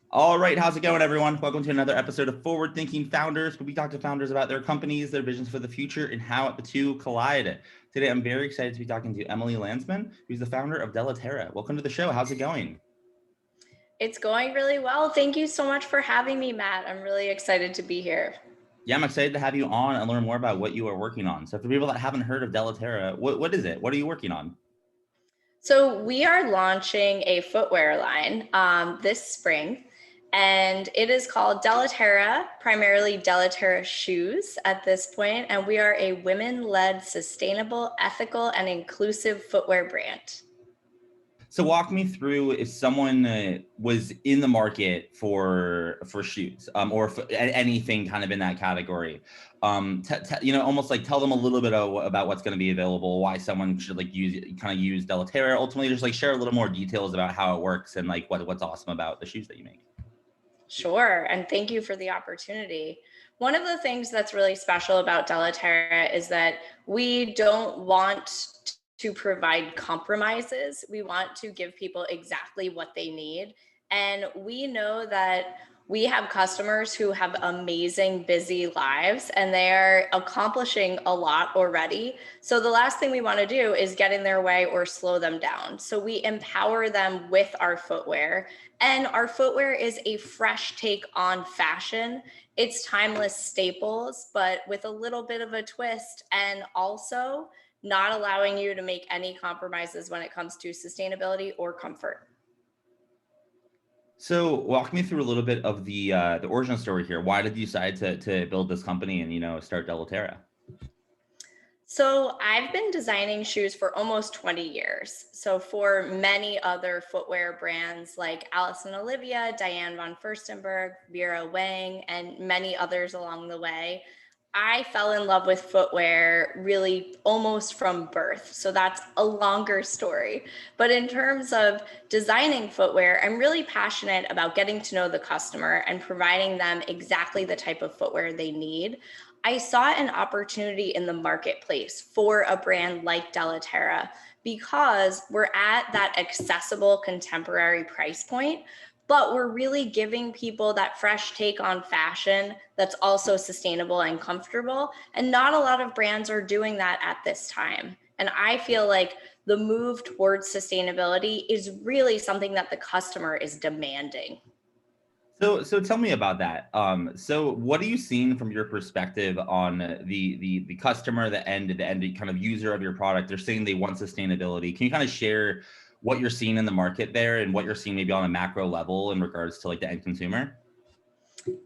All right, how's it going, everyone? Welcome to another episode of Forward Thinking Founders, where we talk to founders about their companies, their visions for the future, and how the two collide. Today, I'm very excited to be talking to Emily Landsman, who's the founder of Della Terra. Welcome to the show. How's it going? It's going really well. Thank you so much for having me, Matt. I'm really excited to be here. Yeah, I'm excited to have you on and learn more about what you are working on. So, for people that haven't heard of Della Terra, what is it? What are you working on? So, we are launching a footwear line this spring, and it is called Della Terra, primarily Della Terra shoes at this point, and we are a women-led, sustainable, ethical, and inclusive footwear brand. So walk me through if someone was in the market for shoes, or anything kind of in that category. Almost like tell them a little bit about what's going to be available, why someone should like use Della Terra. Ultimately, just like share a little more details about how it works and like what's awesome about the shoes that you make. Sure, and thank you for the opportunity. One of the things that's really special about Della Terra is that we don't want to provide compromises. We want to give people exactly what they need. And we know that we have customers who have amazing, busy lives and they are accomplishing a lot already. So the last thing we want to do is get in their way or slow them down. So we empower them with our footwear. And our footwear is a fresh take on fashion. It's timeless staples, but with a little bit of a twist, and also not allowing you to make any compromises when it comes to sustainability or comfort. So walk me through a little bit of the origin story here. Why did you decide to build this company and start Della Terra? So I've been designing shoes for almost 20 years. So for many other footwear brands like Alice and Olivia, Diane von Furstenberg, Vera Wang, and many others along the way, I fell in love with footwear really almost from birth. So that's a longer story. But in terms of designing footwear, I'm really passionate about getting to know the customer and providing them exactly the type of footwear they need. I saw an opportunity in the marketplace for a brand like Della Terra because we're at that accessible contemporary price point, but we're really giving people that fresh take on fashion that's also sustainable and comfortable. And not a lot of brands are doing that at this time. And I feel like the move towards sustainability is really something that the customer is demanding. So tell me about that. So what are you seeing from your perspective on the customer, the end kind of user of your product? They're saying they want sustainability. Can you kind of share what you're seeing in the market there and what you're seeing maybe on a macro level in regards to like the end consumer?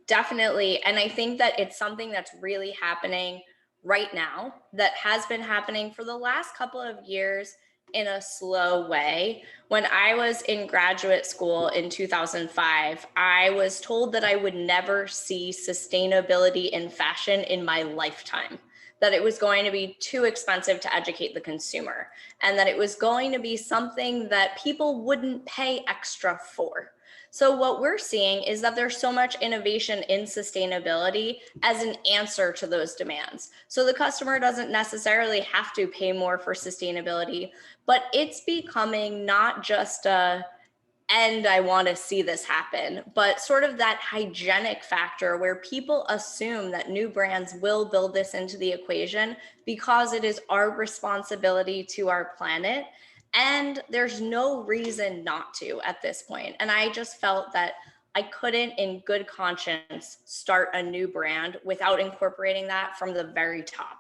Definitely. And I think that it's something that's really happening right now, that has been happening for the last couple of years in a slow way. When I was in graduate school in 2005, I was told that I would never see sustainability in fashion in my lifetime, that it was going to be too expensive to educate the consumer, and that it was going to be something that people wouldn't pay extra for. So what we're seeing is that there's so much innovation in sustainability as an answer to those demands. So the customer doesn't necessarily have to pay more for sustainability, but it's becoming not just a and I want to see this happen, but sort of that hygienic factor where people assume that new brands will build this into the equation because it is our responsibility to our planet. And there's no reason not to at this point. And I just felt that I couldn't, in good conscience, start a new brand without incorporating that from the very top.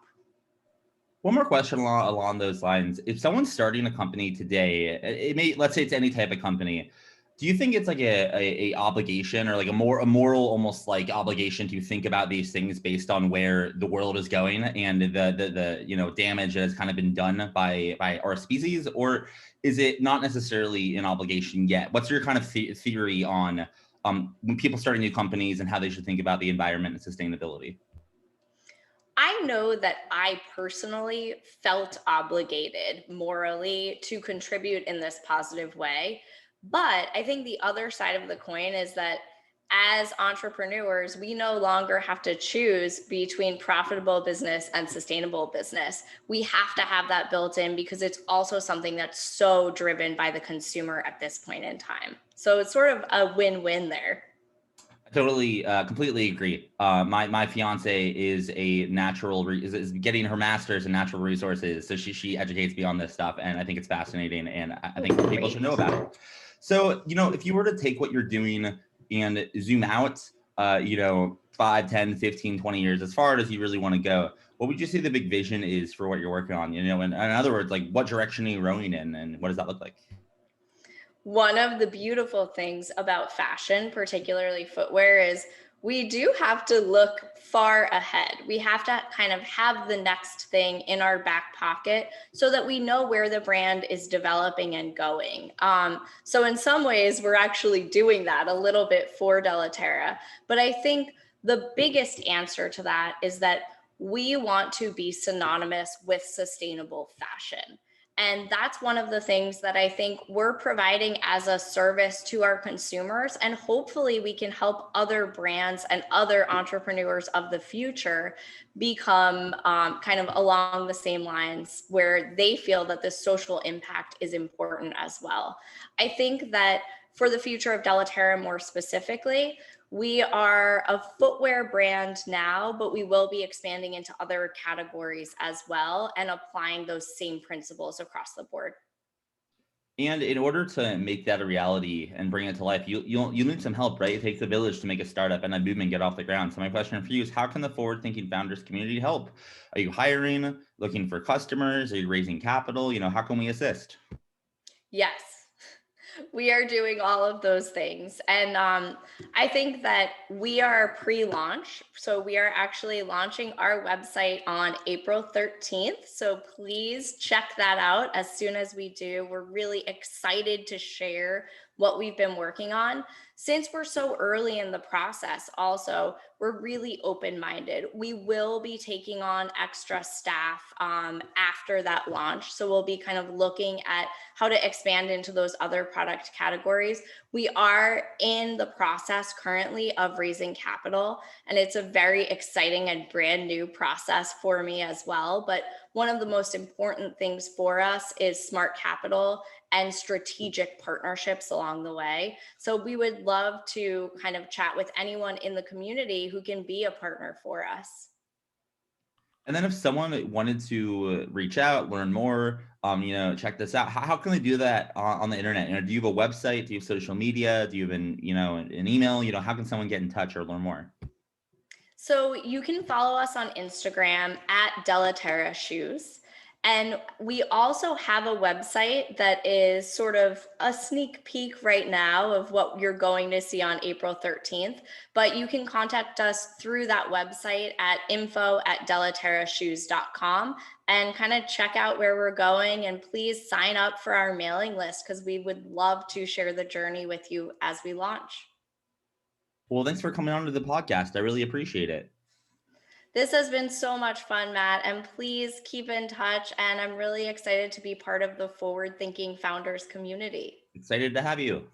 One more question along those lines. If someone's starting a company today, let's say it's any type of company, do you think it's like a obligation or like a moral almost like obligation to think about these things based on where the world is going and the damage that has kind of been done by our species, or is it not necessarily an obligation yet? What's your kind of theory on when people starting new companies and how they should think about the environment and sustainability? I know that I personally felt obligated morally to contribute in this positive way. But I think the other side of the coin is that as entrepreneurs, we no longer have to choose between profitable business and sustainable business. We have to have that built in because it's also something that's so driven by the consumer at this point in time. So it's sort of a win-win there. Totally, completely agree. My fiance is a is getting her master's in natural resources, so she educates me on this stuff, and I think it's fascinating, and I Oh, think more people should know great. about it. So, if you were to take what you're doing and zoom out, 5, 10, 15, 20 years, as far as you really want to go, what would you say the big vision is for what you're working on? In other words, like what direction are you rowing in, and what does that look like? One of the beautiful things about fashion, particularly footwear, is we do have to look far ahead. We have to kind of have the next thing in our back pocket so that we know where the brand is developing and going. So, in some ways, we're actually doing that a little bit for Della Terra. But I think the biggest answer to that is that we want to be synonymous with sustainable fashion. And that's one of the things that I think we're providing as a service to our consumers. And hopefully, we can help other brands and other entrepreneurs of the future become kind of along the same lines where they feel that this social impact is important as well. I think that for the future of Della Terra more specifically, we are a footwear brand now, but we will be expanding into other categories as well and applying those same principles across the board. And in order to make that a reality and bring it to life, you need some help, right? It takes a village to make a startup and a movement get off the ground. So my question for you is, how can the forward-thinking founders community help? Are you hiring, looking for customers? Are you raising capital? How can we assist? Yes. We are doing all of those things. And I think that we are pre launch. So we are actually launching our website on April 13th. So please check that out as soon as we do. We're really excited to share what we've been working on. Since we're so early in the process, also, we're really open minded. We will be taking on extra staff after that launch. So we'll be kind of looking at how to expand into those other product categories. We are in the process currently of raising capital, and it's a very exciting and brand new process for me as well. But one of the most important things for us is smart capital and strategic partnerships along the way. So we would love to kind of chat with anyone in the community who can be a partner for us. And then if someone wanted to reach out, learn more, check this out, how can they do that on the internet? Do you have a website? Do you have social media? Do you have an email? How can someone get in touch or learn more? So you can follow us on Instagram at Della Terra Shoes. And we also have a website that is sort of a sneak peek right now of what you're going to see on April 13th. But you can contact us through that website at info@dellaterrashoes.com and kind of check out where we're going. And please sign up for our mailing list because we would love to share the journey with you as we launch. Well, thanks for coming on to the podcast. I really appreciate it. This has been so much fun, Matt, and please keep in touch. And I'm really excited to be part of the forward thinking founders community. Excited to have you.